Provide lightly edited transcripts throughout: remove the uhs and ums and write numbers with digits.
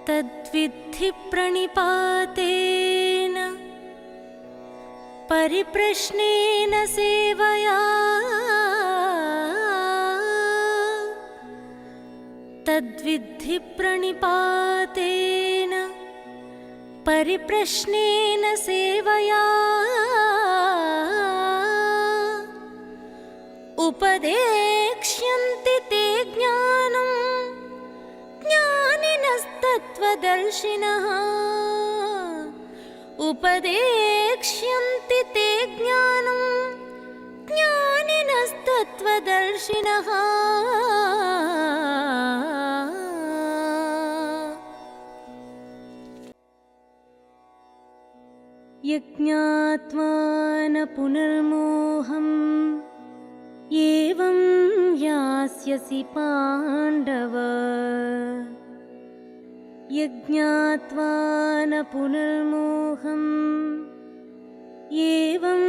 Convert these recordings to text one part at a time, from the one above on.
तद्विद्धि प्रणिपातेन परिप्रश्नेन सेवया तद्विद्धि प्रणिपातेन परिप्रश्नेन सेवया उपदेक्ष्यन्ति ते ज्ञानं ज्ञानिनस्तत्त्वदर्शिनः उपदेक्ष्यन्ति ते ज्ञानं ज्ञानिनस्तत्त्वदर्शिनः यज्ञात्वा न पुनर्मोहम् एवं यास्यसि पाण्डव यज्ञात्वा न पुनर्मोहम् एवं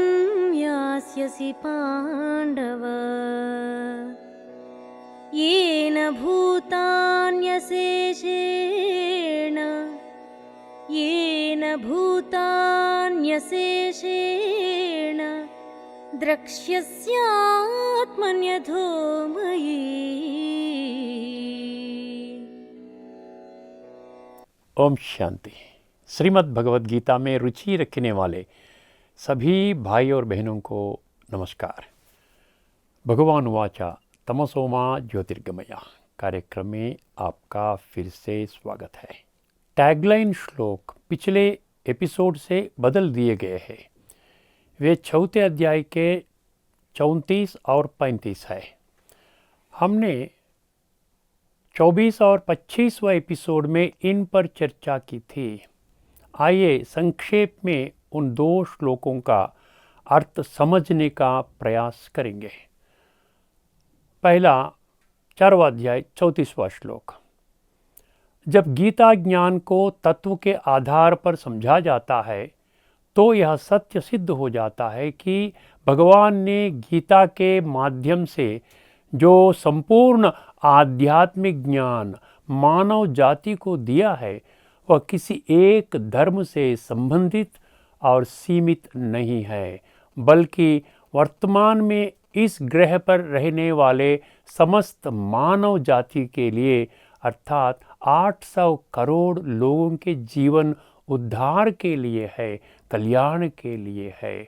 यास्यसि पाण्डव येन भूतान्यशेषेण द्रक्ष्यस्यात्मन्यथो मयि। ओम शांति। श्रीमद् भगवद गीता में रुचि रखने वाले सभी भाई और बहनों को नमस्कार। भगवान वाचा तमसोमा ज्योतिर्गमया कार्यक्रम में आपका फिर से स्वागत है। टैगलाइन श्लोक पिछले एपिसोड से बदल दिए गए हैं। वे चौथे अध्याय के 34 और 35 है। हमने 24 और 25वां एपिसोड में इन पर चर्चा की थी। आइए संक्षेप में उन दो श्लोकों का अर्थ समझने का प्रयास करेंगे। पहला 4वां अध्याय 34वां श्लोक। जब गीता ज्ञान को तत्व के आधार पर समझा जाता है तो यह सत्य सिद्ध हो जाता है कि भगवान ने गीता के माध्यम से जो संपूर्ण आध्यात्मिक ज्ञान मानव जाति को दिया है वह किसी एक धर्म से संबंधित और सीमित नहीं है, बल्कि वर्तमान में इस ग्रह पर रहने वाले समस्त मानव जाति के लिए अर्थात 800 करोड़ लोगों के जीवन उद्धार के लिए है, कल्याण के लिए है।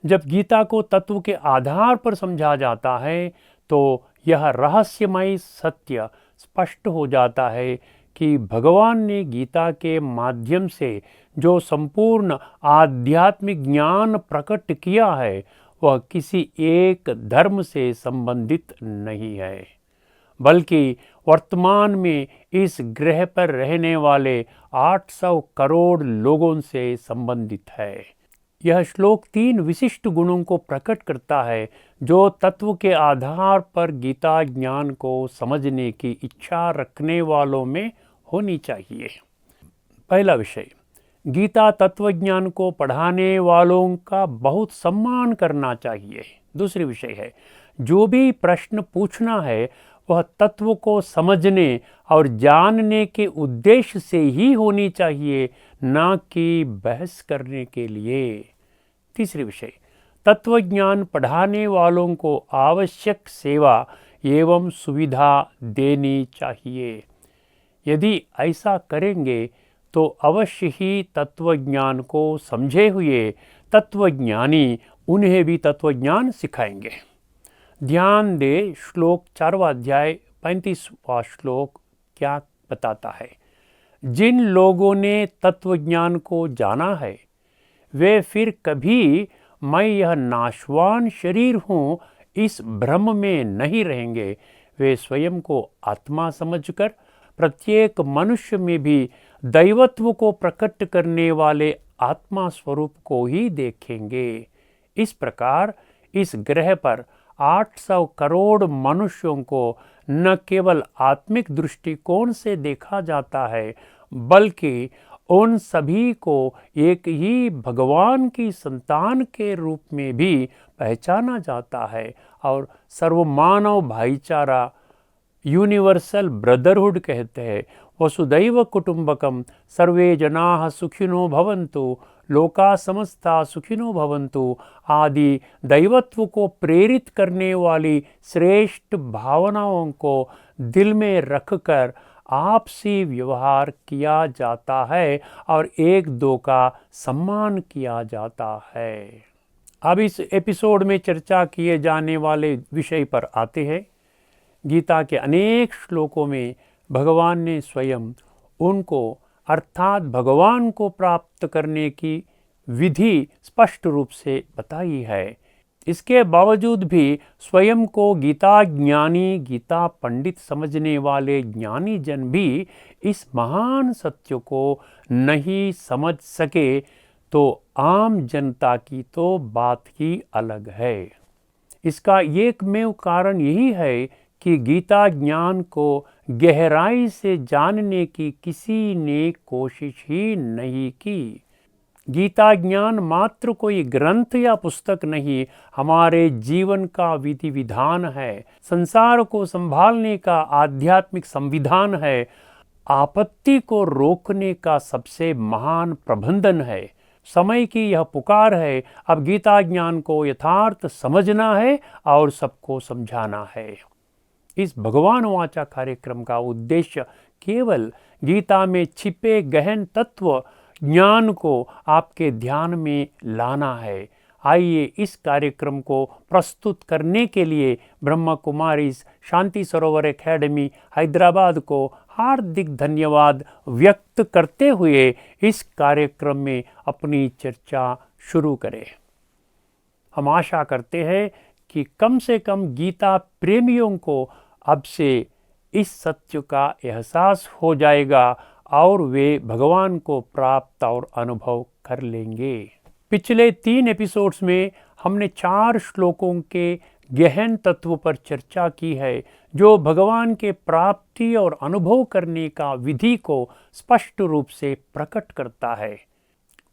जब गीता को तत्व के आधार पर समझा जाता है तो यह रहस्यमय सत्य स्पष्ट हो जाता है कि भगवान ने गीता के माध्यम से जो संपूर्ण आध्यात्मिक ज्ञान प्रकट किया है वह किसी एक धर्म से संबंधित नहीं है, बल्कि वर्तमान में इस ग्रह पर रहने वाले 800 करोड़ लोगों से संबंधित है। यह श्लोक 3 विशिष्ट गुणों को प्रकट करता है जो तत्व के आधार पर गीता ज्ञान को समझने की इच्छा रखने वालों में होनी चाहिए। पहला विषय, गीता तत्व ज्ञान को पढ़ाने वालों का बहुत सम्मान करना चाहिए। दूसरी विषय है, जो भी प्रश्न पूछना है वह तत्व को समझने और जानने के उद्देश्य से ही होनी चाहिए, न कि बहस करने के लिए। तीसरी विषय, तत्व ज्ञान पढ़ाने वालों को आवश्यक सेवा एवं सुविधा देनी चाहिए। यदि ऐसा करेंगे तो अवश्य ही तत्व ज्ञान को समझे हुए तत्वज्ञानी उन्हें भी तत्वज्ञान सिखाएंगे। ध्यान दे, श्लोक 4वां अध्याय 35वां श्लोक क्या बताता है। जिन लोगों ने तत्वज्ञान को जाना है वे फिर कभी मैं यह नाशवान शरीर हूँ इस भ्रम में नहीं रहेंगे। वे स्वयं को आत्मा समझकर प्रत्येक मनुष्य में भी दैवत्व को प्रकट करने वाले आत्मा स्वरूप को ही देखेंगे। इस प्रकार इस ग्रह पर 800 करोड़ मनुष्यों को न केवल आत्मिक दृष्टिकोण से देखा जाता है, बल्कि उन सभी को एक ही भगवान की संतान के रूप में भी पहचाना जाता है और सर्वमानव भाईचारा यूनिवर्सल ब्रदरहुड कहते हैं वसुदैव कुटुंबकम सर्वे जनाः सुखिनो भवन्तु लोका समस्ता सुखिनो भवन्तु आदि दैवत्व को प्रेरित करने वाली श्रेष्ठ भावनाओं को दिल में रखकर आपसी व्यवहार किया जाता है और एक दो का सम्मान किया जाता है। अब इस एपिसोड में चर्चा किए जाने वाले विषय पर आते हैं। गीता के अनेक श्लोकों में भगवान ने स्वयं उनको अर्थात भगवान को प्राप्त करने की विधि स्पष्ट रूप से बताई है। इसके बावजूद भी स्वयं को गीता ज्ञानी, गीता पंडित समझने वाले ज्ञानी जन भी इस महान सत्य को नहीं समझ सके तो आम जनता की तो बात ही अलग है। इसका एकमेव कारण यही है कि गीता ज्ञान को गहराई से जानने की किसी ने कोशिश ही नहीं की। गीता ज्ञान मात्र कोई ग्रंथ या पुस्तक नहीं, हमारे जीवन का विधि विधान है, संसार को संभालने का आध्यात्मिक संविधान है, आपत्ति को रोकने का सबसे महान प्रबंधन है। समय की यह पुकार है, अब गीता ज्ञान को यथार्थ समझना है और सबको समझाना है। इस भगवान वाचा कार्यक्रम का उद्देश्य केवल गीता में छिपे गहन तत्व ज्ञान को आपके ध्यान में लाना है। आइए इस कार्यक्रम को प्रस्तुत करने के लिए ब्रह्मा कुमारीज शांति सरोवर एकेडमी हैदराबाद को हार्दिक धन्यवाद व्यक्त करते हुए इस कार्यक्रम में अपनी चर्चा शुरू करें। हम आशा करते हैं कि कम से कम गीता प्रेमियों को अब से इस सत्य का एहसास हो जाएगा और वे भगवान को प्राप्त और अनुभव कर लेंगे। पिछले 3 एपिसोड्स में हमने 4 श्लोकों के गहन तत्व पर चर्चा की है जो भगवान के प्राप्ति और अनुभव करने का विधि को स्पष्ट रूप से प्रकट करता है।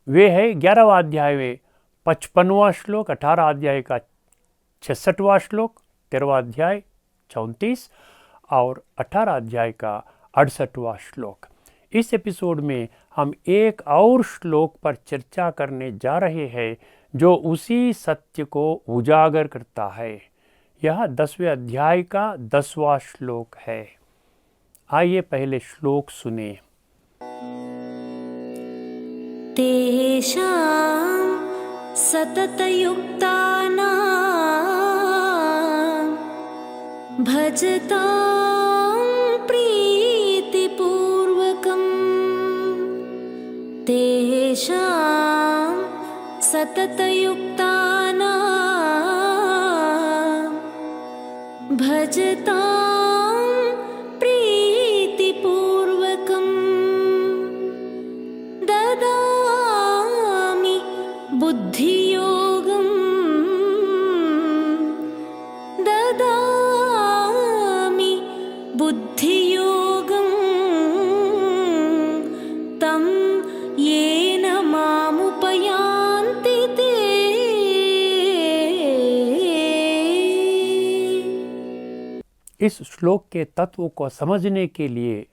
वे है 11वां अध्याय में 55वां श्लोक, 18 अध्याय का 66वां श्लोक, 13वां अध्याय 34 और 18 अध्याय का 68वां श्लोक। इस एपिसोड में हम एक और श्लोक पर चर्चा करने जा रहे हैं जो उसी सत्य को उजागर करता है। यह 10वें अध्याय का 10वां श्लोक है। आइए पहले श्लोक सुने। तेषां सततयुक्तानां भजतां प्रीतिपूर्वकं तेषां सततयुक्तानां भजतां प्रीतिपूर्वकं ददामि बुद्धियोगं ददामि बुद्धियोगं तं येन मामुपयान्ति ते। इस श्लोक के तत्व को समझने के लिए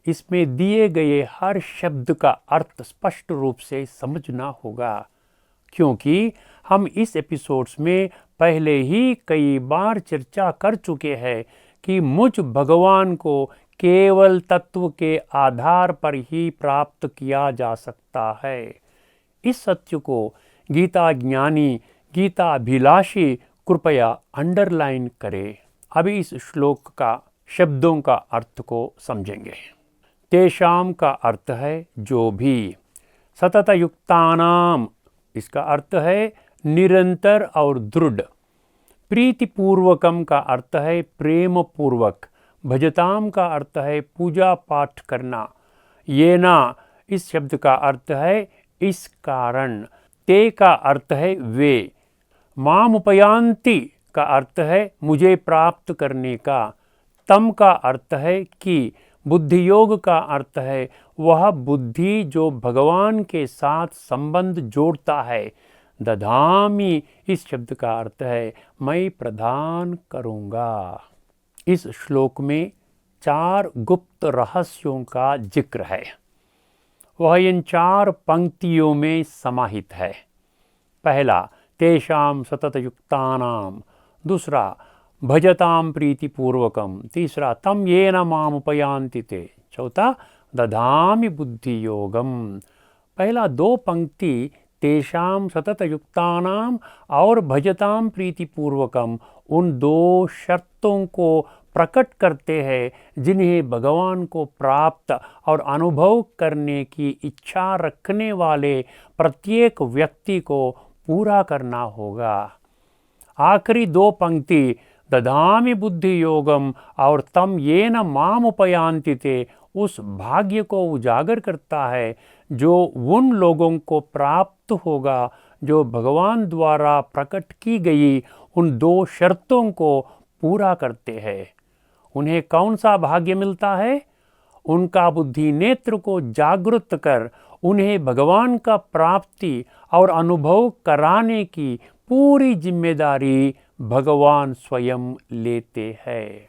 इसमें दिए गए हर शब्द का अर्थ स्पष्ट रूप से समझना होगा, क्योंकि हम इस एपिसोड्स में पहले ही कई बार चर्चा कर चुके हैं कि मुझ भगवान को केवल तत्व के आधार पर ही प्राप्त किया जा सकता है। इस सत्य को गीता ज्ञानी, गीता अभिलाषी कृपया अंडरलाइन करें। अभी इस श्लोक का शब्दों का अर्थ को समझेंगे। तेषाम का अर्थ है जो भी, सतत युक्तानाम इसका अर्थ है निरंतर और दृढ़, प्रीतिपूर्वकम का अर्थ है प्रेम पूर्वक, भजताम का अर्थ है पूजा पाठ करना, ये ना इस शब्द का अर्थ है इस कारण, ते का अर्थ है वे, मामुपयांति का अर्थ है मुझे प्राप्त करने का, तम का अर्थ है कि, बुद्धि योग का अर्थ है वह बुद्धि जो भगवान के साथ संबंध जोड़ता है, दधामी इस शब्द का अर्थ है मैं प्रदान करूँगा। इस श्लोक में 4 गुप्त रहस्यों का जिक्र है। वह इन 4 पंक्तियों में समाहित है। पहला, तेषां सततयुक्तानां। दूसरा, भजतां प्रीतिपूर्वकम। तीसरा, तम येन मामुपयान्ति ते। चौथा, दधामि बुद्धि योगम। पहला 2 पंक्ति तेषां सततयुक्तानां और भजतां प्रीतिपूर्वकम उन 2 शर्तों को प्रकट करते हैं जिन्हें भगवान को प्राप्त और अनुभव करने की इच्छा रखने वाले प्रत्येक व्यक्ति को पूरा करना होगा। आखिरी 2 पंक्ति दधामि बुद्धि योगम और तम येन मामुपयान्ति ते उस भाग्य को उजागर करता है जो उन लोगों को प्राप्त होगा जो भगवान द्वारा प्रकट की गई उन 2 शर्तों को पूरा करते हैं। उन्हें कौन सा भाग्य मिलता है? उनका बुद्धि नेत्र को जागृत कर उन्हें भगवान का प्राप्ति और अनुभव कराने की पूरी जिम्मेदारी भगवान स्वयं लेते हैं।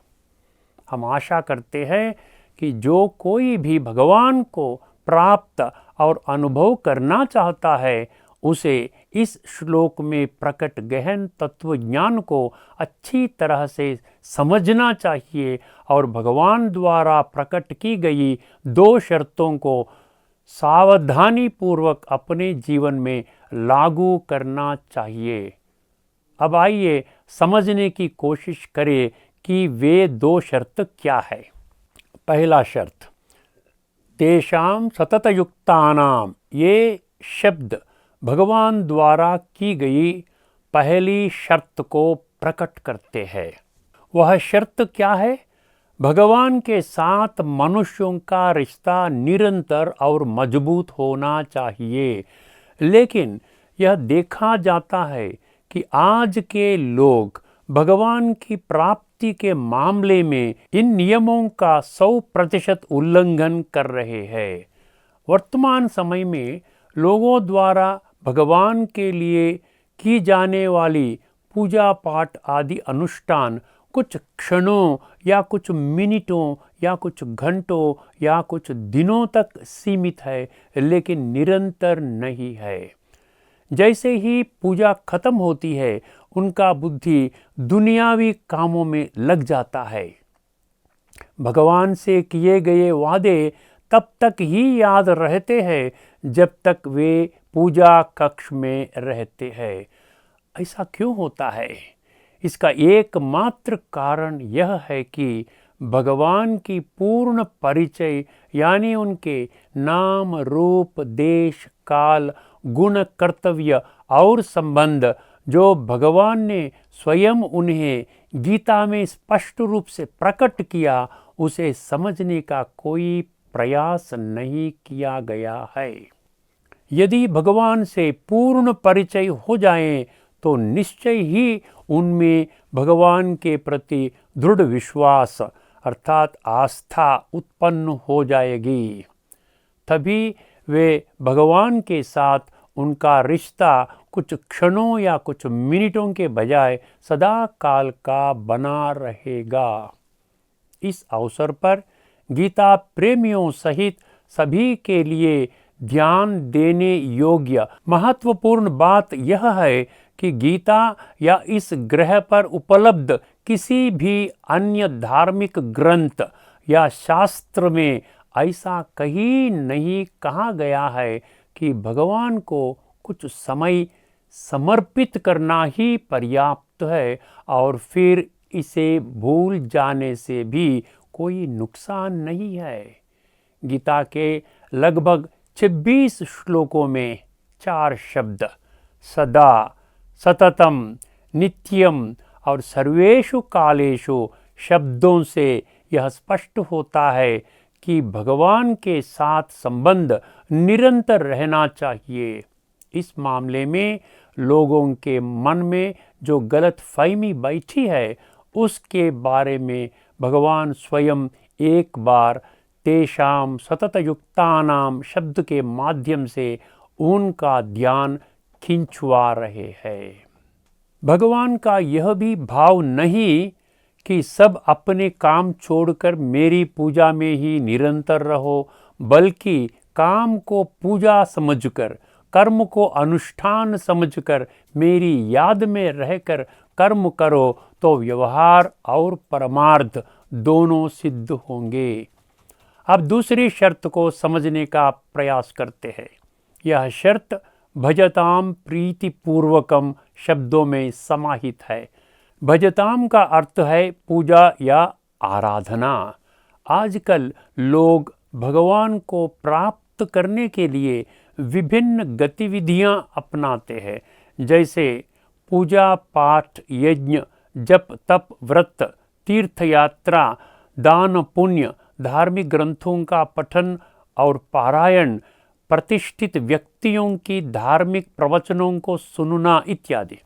हम आशा करते हैं कि जो कोई भी भगवान को प्राप्त और अनुभव करना चाहता है उसे इस श्लोक में प्रकट गहन तत्व ज्ञान को अच्छी तरह से समझना चाहिए और भगवान द्वारा प्रकट की गई 2 शर्तों को सावधानी पूर्वक अपने जीवन में लागू करना चाहिए। अब आइए समझने की कोशिश करें कि वे 2 शर्त क्या है। पहला शर्त, तेषां सततयुक्तानां। ये शब्द भगवान द्वारा की गई पहली शर्त को प्रकट करते हैं। वह शर्त क्या है? भगवान के साथ मनुष्यों का रिश्ता निरंतर और मजबूत होना चाहिए। लेकिन यह देखा जाता है कि आज के लोग भगवान की प्राप्ति के मामले में इन नियमों का 100% उल्लंघन कर रहे हैं। वर्तमान समय में लोगों द्वारा भगवान के लिए की जाने वाली पूजा पाठ आदि अनुष्ठान कुछ क्षणों या कुछ मिनटों या कुछ घंटों या कुछ दिनों तक सीमित है, लेकिन निरंतर नहीं है। जैसे ही पूजा खत्म होती है उनका बुद्धि दुनियावी कामों में लग जाता है। भगवान से किए गए वादे तब तक ही याद रहते हैं जब तक वे पूजा कक्ष में रहते हैं। ऐसा क्यों होता है? इसका एकमात्र कारण यह है कि भगवान की पूर्ण परिचय यानी उनके नाम, रूप, देश, काल, गुण, कर्तव्य और संबंध जो भगवान ने स्वयं उन्हें गीता में स्पष्ट रूप से प्रकट किया, उसे समझने का कोई प्रयास नहीं किया गया है। यदि भगवान से पूर्ण परिचय हो जाए तो निश्चय ही उनमें भगवान के प्रति दृढ़ विश्वास अर्थात आस्था उत्पन्न हो जाएगी। तभी वे भगवान के साथ उनका रिश्ता कुछ क्षणों या कुछ मिनटों के बजाय सदा काल का बना रहेगा। इस अवसर पर गीता प्रेमियों सहित सभी के लिए ध्यान देने योग्य महत्वपूर्ण बात यह है कि गीता या इस ग्रह पर उपलब्ध किसी भी अन्य धार्मिक ग्रंथ या शास्त्र में ऐसा कहीं नहीं कहा गया है कि भगवान को कुछ समय समर्पित करना ही पर्याप्त है और फिर इसे भूल जाने से भी कोई नुकसान नहीं है। गीता के लगभग 26 श्लोकों में 4 शब्द सदा, सततम, नित्यम और सर्वेषु कालेषु शब्दों से यह स्पष्ट होता है कि भगवान के साथ संबंध निरंतर रहना चाहिए। इस मामले में लोगों के मन में जो गलतफहमी बैठी है उसके बारे में भगवान स्वयं एक बार तेषां सततयुक्तानां शब्द के माध्यम से उनका ध्यान खिंचवा रहे हैं। भगवान का यह भी भाव नहीं कि सब अपने काम छोड़कर मेरी पूजा में ही निरंतर रहो, बल्कि काम को पूजा समझकर, कर्म को अनुष्ठान समझकर मेरी याद में रहकर कर्म करो तो व्यवहार और परमार्थ दोनों सिद्ध होंगे। अब दूसरी शर्त को समझने का प्रयास करते हैं। यह शर्त भजताम प्रीतिपूर्वकम शब्दों में समाहित है। भजताम का अर्थ है पूजा या आराधना। आजकल लोग भगवान को प्राप्त करने के लिए विभिन्न गतिविधियां अपनाते हैं, जैसे पूजा पाठ, यज्ञ, जप तप, व्रत, तीर्थ यात्रा, दान पुण्य, धार्मिक ग्रंथों का पठन और पारायण, प्रतिष्ठित व्यक्तियों की धार्मिक प्रवचनों को सुनना इत्यादि।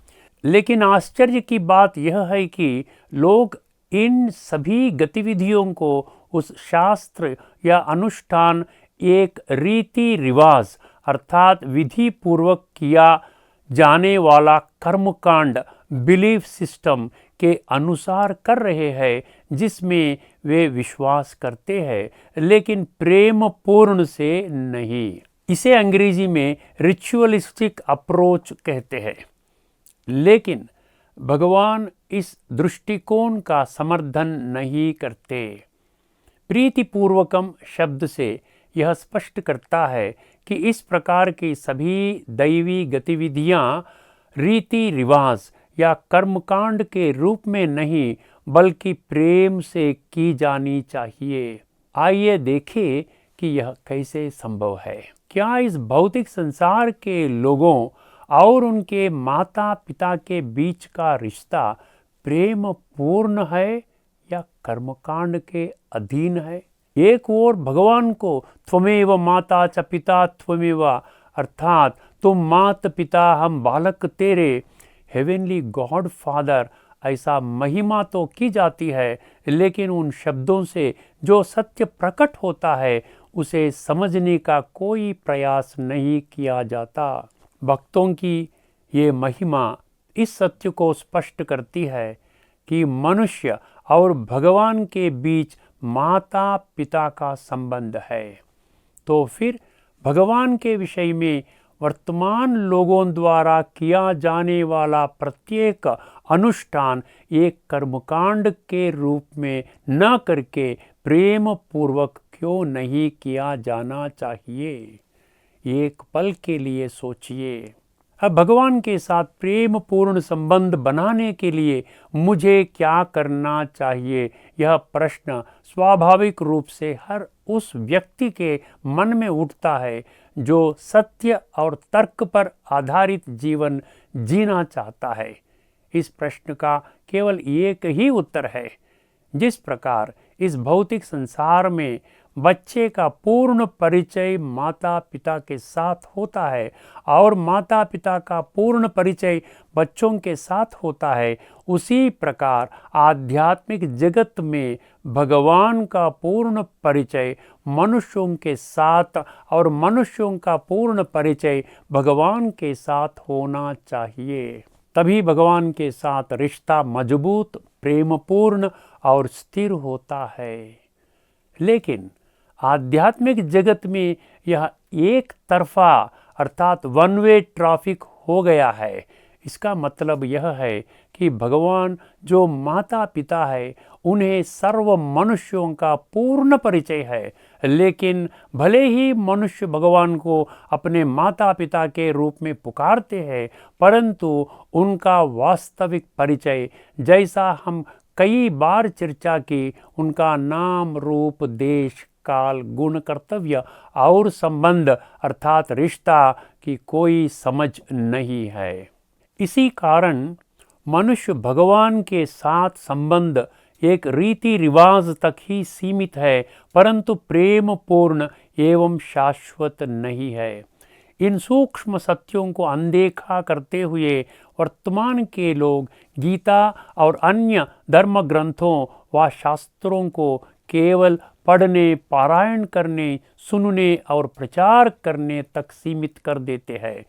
लेकिन आश्चर्य की बात यह है कि लोग इन सभी गतिविधियों को उस शास्त्र या अनुष्ठान, एक रीति रिवाज अर्थात विधि पूर्वक किया जाने वाला कर्मकांड, बिलीफ सिस्टम के अनुसार कर रहे हैं, जिसमें वे विश्वास करते हैं, लेकिन प्रेम पूर्ण से नहीं। इसे अंग्रेजी में रिचुअलिस्टिक अप्रोच कहते हैं। लेकिन भगवान इस दृष्टिकोण का समर्थन नहीं करते। प्रीतिपूर्वकम शब्द से यह स्पष्ट करता है कि इस प्रकार की सभी दैवी गतिविधियां रीति रिवाज या कर्मकांड के रूप में नहीं, बल्कि प्रेम से की जानी चाहिए। आइए देखें कि यह कैसे संभव है। क्या इस भौतिक संसार के लोगों और उनके माता पिता के बीच का रिश्ता प्रेम पूर्ण है या कर्मकांड के अधीन है? एक ओर भगवान को त्वमेव माता च पिता त्वमेव, अर्थात तुम मात पिता हम बालक तेरे, हेवनली गॉड फादर, ऐसा महिमा तो की जाती है, लेकिन उन शब्दों से जो सत्य प्रकट होता है उसे समझने का कोई प्रयास नहीं किया जाता। भक्तों की ये महिमा इस सत्य को स्पष्ट करती है कि मनुष्य और भगवान के बीच माता पिता का संबंध है। तो फिर भगवान के विषय में वर्तमान लोगों द्वारा किया जाने वाला प्रत्येक अनुष्ठान एक कर्मकांड के रूप में न करके प्रेम पूर्वक क्यों नहीं किया जाना चाहिए? एक पल के लिए सोचिए। अब भगवान के साथ प्रेम पूर्ण संबंध बनाने के लिए मुझे क्या करना चाहिए? यह प्रश्न स्वाभाविक रूप से हर उस व्यक्ति के मन में उठता है जो सत्य और तर्क पर आधारित जीवन जीना चाहता है। इस प्रश्न का केवल एक ही उत्तर है। जिस प्रकार इस भौतिक संसार में बच्चे का पूर्ण परिचय माता पिता के साथ होता है और माता पिता का पूर्ण परिचय बच्चों के साथ होता है, उसी प्रकार आध्यात्मिक जगत में भगवान का पूर्ण परिचय मनुष्यों के साथ और मनुष्यों का पूर्ण परिचय भगवान के साथ होना चाहिए। तभी भगवान के साथ रिश्ता मजबूत, प्रेमपूर्ण और स्थिर होता है। लेकिन आध्यात्मिक जगत में यह एक तरफा अर्थात वन वे ट्रैफिक हो गया है। इसका मतलब यह है कि भगवान जो माता पिता है उन्हें सर्व मनुष्यों का पूर्ण परिचय है, लेकिन भले ही मनुष्य भगवान को अपने माता पिता के रूप में पुकारते हैं, परंतु उनका वास्तविक परिचय, जैसा हम कई बार चर्चा की, उनका नाम रूप देश काल गुण कर्तव्य और संबंध अर्थात रिश्ता की कोई समझ नहीं है। इसी कारण मनुष्य भगवान के साथ संबंध एक रीति रिवाज तक ही सीमित है, परंतु प्रेम पूर्ण एवं शाश्वत नहीं है। इन सूक्ष्म सत्यों को अनदेखा करते हुए वर्तमान के लोग गीता और अन्य धर्म ग्रंथों व शास्त्रों को केवल पढ़ने, पारायण करने, सुनने और प्रचार करने तक सीमित कर देते हैं।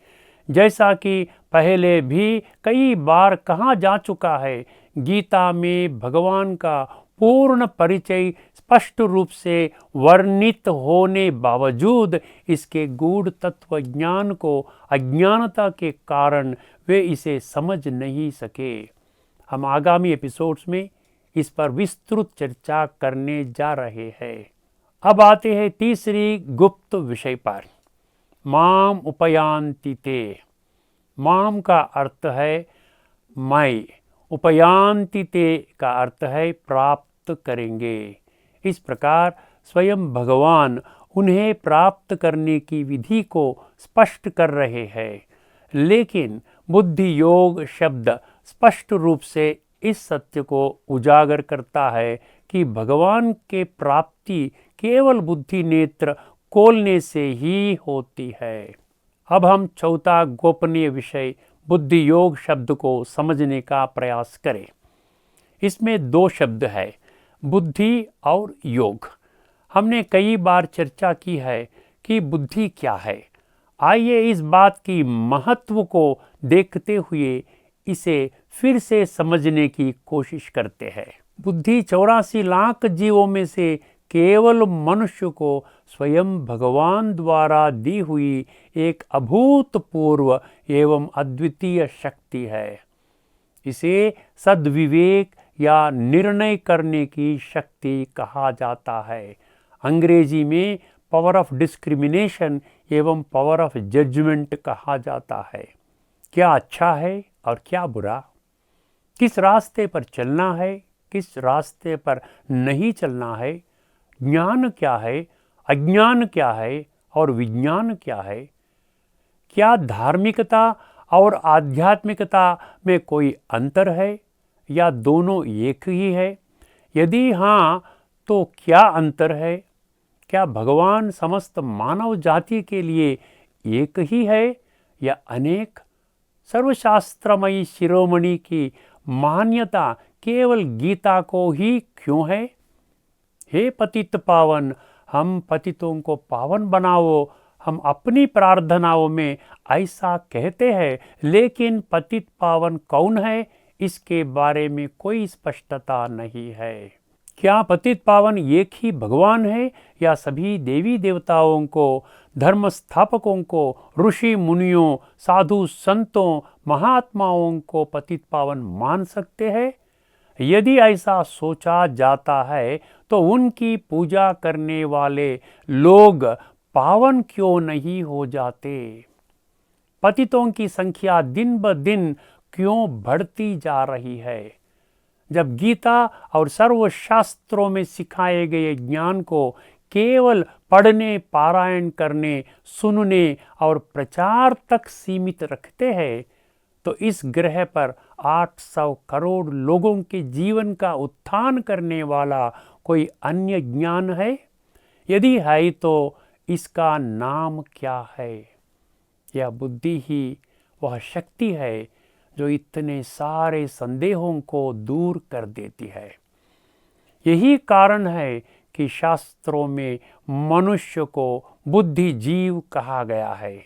जैसा कि पहले भी कई बार कहा जा चुका है, गीता में भगवान का पूर्ण परिचय स्पष्ट रूप से वर्णित होने बावजूद इसके गूढ़ तत्व ज्ञान को अज्ञानता के कारण वे इसे समझ नहीं सके। हम आगामी एपिसोड्स में इस पर विस्तृत चर्चा करने जा रहे हैं। अब आते हैं तीसरी गुप्त विषय पर, माम उपयान्ति ते। माम का अर्थ है मैं, उपयान्ति ते का अर्थ है प्राप्त करेंगे। इस प्रकार स्वयं भगवान उन्हें प्राप्त करने की विधि को स्पष्ट कर रहे हैं, लेकिन बुद्धि योग शब्द स्पष्ट रूप से इस सत्य को उजागर करता है कि भगवान के प्राप्ति केवल बुद्धि नेत्र खोलने से ही होती है। अब हम चौथा गोपनीय विषय बुद्धि योग शब्द को समझने का प्रयास करें। इसमें दो शब्द है, बुद्धि और योग। हमने कई बार चर्चा की है कि बुद्धि क्या है। आइए इस बात की महत्व को देखते हुए इसे फिर से समझने की कोशिश करते हैं। बुद्धि 84 लाख जीवों में से केवल मनुष्य को स्वयं भगवान द्वारा दी हुई एक अभूतपूर्व एवं अद्वितीय शक्ति है। इसे सद्विवेक या निर्णय करने की शक्ति कहा जाता है। अंग्रेजी में पावर ऑफ डिस्क्रिमिनेशन एवं पावर ऑफ जजमेंट कहा जाता है। क्या अच्छा है और क्या बुरा, किस रास्ते पर चलना है, किस रास्ते पर नहीं चलना है, ज्ञान क्या है, अज्ञान क्या है और विज्ञान क्या है, क्या धार्मिकता और आध्यात्मिकता में कोई अंतर है या दोनों एक ही है? यदि हाँ, तो क्या अंतर है? क्या भगवान समस्त मानव जाति के लिए एक ही है या अनेक? सर्वशास्त्रमयी शिरोमणि की मान्यता केवल गीता को ही क्यों है? हे पतित पावन, हम पतितों को पावन बनाओ। हम अपनी प्रार्थनाओं में ऐसा कहते हैं, लेकिन पतित पावन कौन है, इसके बारे में कोई स्पष्टता नहीं है। क्या पतित पावन एक ही भगवान है या सभी देवी देवताओं को, धर्म स्थापकों को, ऋषि मुनियों, साधु संतों, महात्माओं को पतित पावन मान सकते हैं? यदि ऐसा सोचा जाता है तो उनकी पूजा करने वाले लोग पावन क्यों नहीं हो जाते? पतितों की संख्या दिन ब दिन क्यों बढ़ती जा रही है? जब गीता और सर्वशास्त्रों में सिखाए गए ज्ञान को केवल पढ़ने, पारायण करने, सुनने और प्रचार तक सीमित रखते हैं, तो इस ग्रह पर 800 करोड़ लोगों के जीवन का उत्थान करने वाला कोई अन्य ज्ञान है? यदि है तो इसका नाम क्या है? यह बुद्धि ही वह शक्ति है जो इतने सारे संदेहों को दूर कर देती है। यही कारण है कि शास्त्रों में मनुष्य को बुद्धिजीव कहा गया है।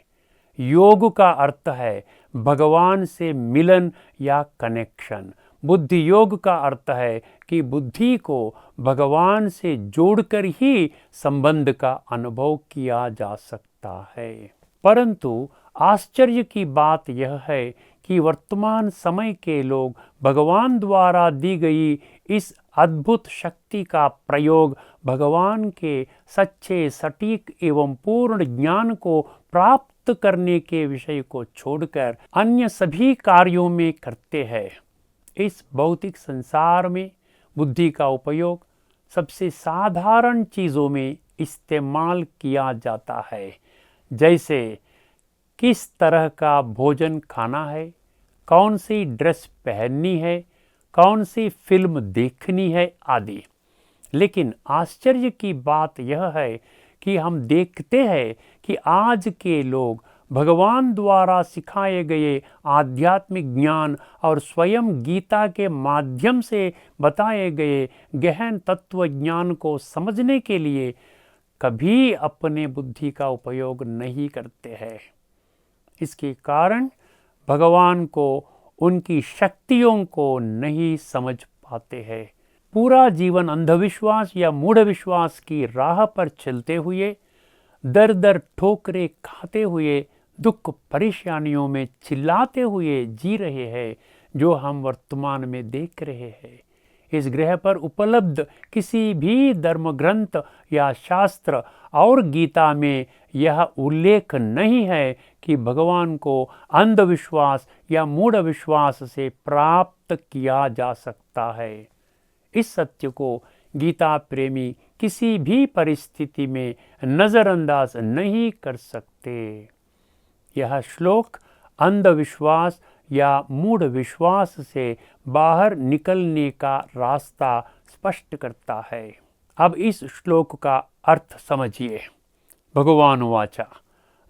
योग का अर्थ है भगवान से मिलन या कनेक्शन। बुद्धि योग का अर्थ है कि बुद्धि को भगवान से जोड़कर ही संबंध का अनुभव किया जा सकता है। परंतु आश्चर्य की बात यह है कि वर्तमान समय के लोग भगवान द्वारा दी गई इस अद्भुत शक्ति का प्रयोग भगवान के सच्चे, सटीक एवं पूर्ण ज्ञान को प्राप्त करने के विषय को छोड़कर अन्य सभी कार्यों में करते हैं। इस भौतिक संसार में बुद्धि का उपयोग सबसे साधारण चीज़ों में इस्तेमाल किया जाता है, जैसे किस तरह का भोजन खाना है, कौन सी ड्रेस पहननी है, कौन सी फिल्म देखनी है आदि। लेकिन आश्चर्य की बात यह है कि हम देखते हैं कि आज के लोग भगवान द्वारा सिखाए गए आध्यात्मिक ज्ञान और स्वयं गीता के माध्यम से बताए गए गहन तत्व ज्ञान को समझने के लिए कभी अपने बुद्धि का उपयोग नहीं करते हैं। इसके कारण भगवान को उनकी शक्तियों को नहीं समझ पाते हैं। पूरा जीवन अंधविश्वास या मूढ़ विश्वास की राह पर चलते हुए, दर दर ठोकरें खाते हुए, दुख परेशानियों में चिल्लाते हुए जी रहे हैं, जो हम वर्तमान में देख रहे हैं। इस ग्रह पर उपलब्ध किसी भी धर्म ग्रंथ या शास्त्र और गीता में यह उल्लेख नहीं है कि भगवान को अंधविश्वास या मूढ़ विश्वास से प्राप्त किया जा सकता है। इस सत्य को गीता प्रेमी किसी भी परिस्थिति में नजरअंदाज नहीं कर सकते। यह श्लोक अंधविश्वास या मूढ़ विश्वास से बाहर निकलने का रास्ता स्पष्ट करता है। अब इस श्लोक का अर्थ समझिए। भगवान वाचा,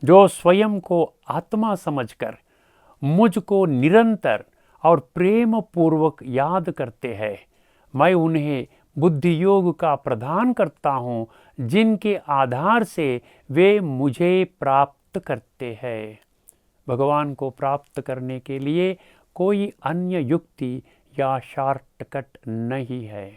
जो स्वयं को आत्मा समझकर मुझको निरंतर और प्रेम पूर्वक याद करते हैं, मैं उन्हें बुद्धि योग का प्रदान करता हूँ, जिनके आधार से वे मुझे प्राप्त करते हैं। भगवान को प्राप्त करने के लिए कोई अन्य युक्ति या शॉर्टकट नहीं है।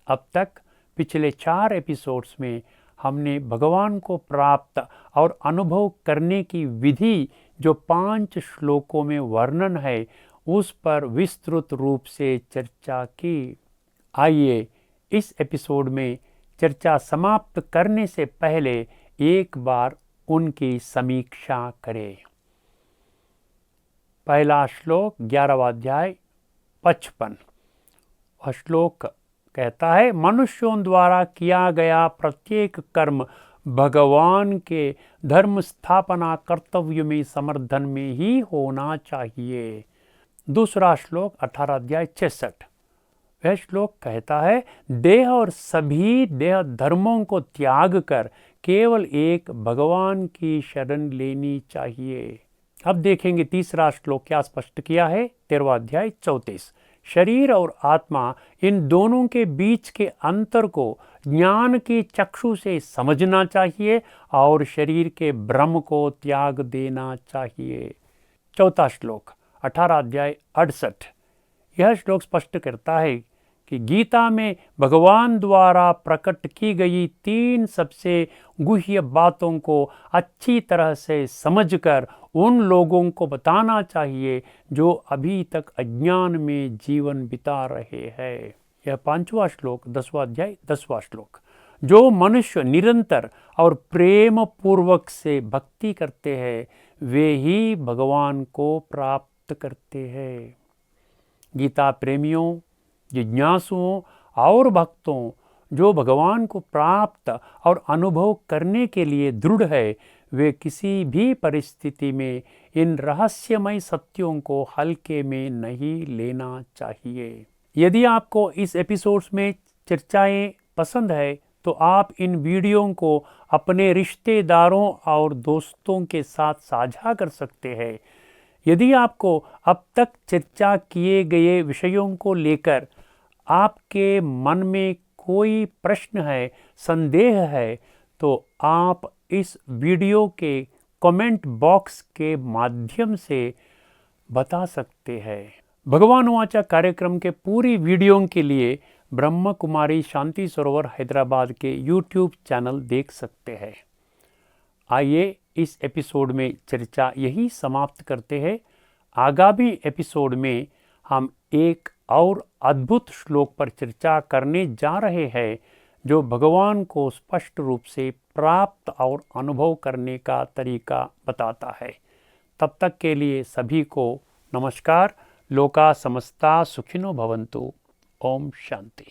अब तक पिछले 4 एपिसोड्स में हमने भगवान को प्राप्त और अनुभव करने की विधि जो 5 श्लोकों में वर्णन है, उस पर विस्तृत रूप से चर्चा की। आइए इस एपिसोड में चर्चा समाप्त करने से पहले एक बार उनकी समीक्षा करें। पहला श्लोक 11वां अध्याय 55। वह श्लोक कहता है, मनुष्यों द्वारा किया गया प्रत्येक कर्म भगवान के धर्म स्थापना कर्तव्य में समर्थन में ही होना चाहिए। दूसरा श्लोक 18 अध्याय 66। वह श्लोक कहता है, देह और सभी देह धर्मों को त्याग कर केवल एक भगवान की शरण लेनी चाहिए। अब देखेंगे तीसरा श्लोक क्या स्पष्ट किया है। 13वां अध्याय 34। शरीर और आत्मा, इन दोनों के बीच के अंतर को ज्ञान के चक्षु से समझना चाहिए और शरीर के भ्रम को त्याग देना चाहिए। चौथा श्लोक 18 अध्याय 68। यह श्लोक स्पष्ट करता है कि गीता में भगवान द्वारा प्रकट की गई 3 सबसे गुह्य बातों को अच्छी तरह से समझकर उन लोगों को बताना चाहिए जो अभी तक अज्ञान में जीवन बिता रहे हैं। यह 5वां श्लोक 10वां अध्याय 10वां श्लोक। जो मनुष्य निरंतर और प्रेम पूर्वक से भक्ति करते हैं, वे ही भगवान को प्राप्त करते हैं। गीता प्रेमियों, जिज्ञासुओं और भक्तों, जो भगवान को प्राप्त और अनुभव करने के लिए दृढ़ है, वे किसी भी परिस्थिति में इन रहस्यमय सत्यों को हल्के में नहीं लेना चाहिए। यदि आपको इस एपिसोड्स में चर्चाएं पसंद है तो आप इन वीडियो को अपने रिश्तेदारों और दोस्तों के साथ साझा कर सकते हैं। यदि आपको अब तक चर्चा किए गए विषयों को लेकर आपके मन में कोई प्रश्न है, संदेह है, तो आप इस वीडियो के कमेंट बॉक्स के माध्यम से बता सकते हैं। भगवान वाचा कार्यक्रम के पूरी वीडियो के लिए ब्रह्म कुमारी शांति सरोवर हैदराबाद के YouTube चैनल देख सकते हैं। आइए इस एपिसोड में चर्चा यही समाप्त करते हैं। आगामी एपिसोड में हम एक और अद्भुत श्लोक पर चर्चा करने जा रहे हैं, जो भगवान को स्पष्ट रूप से प्राप्त और अनुभव करने का तरीका बताता है। तब तक के लिए सभी को नमस्कार। लोका समस्ता सुखिनो भवन्तु। ओम शांति।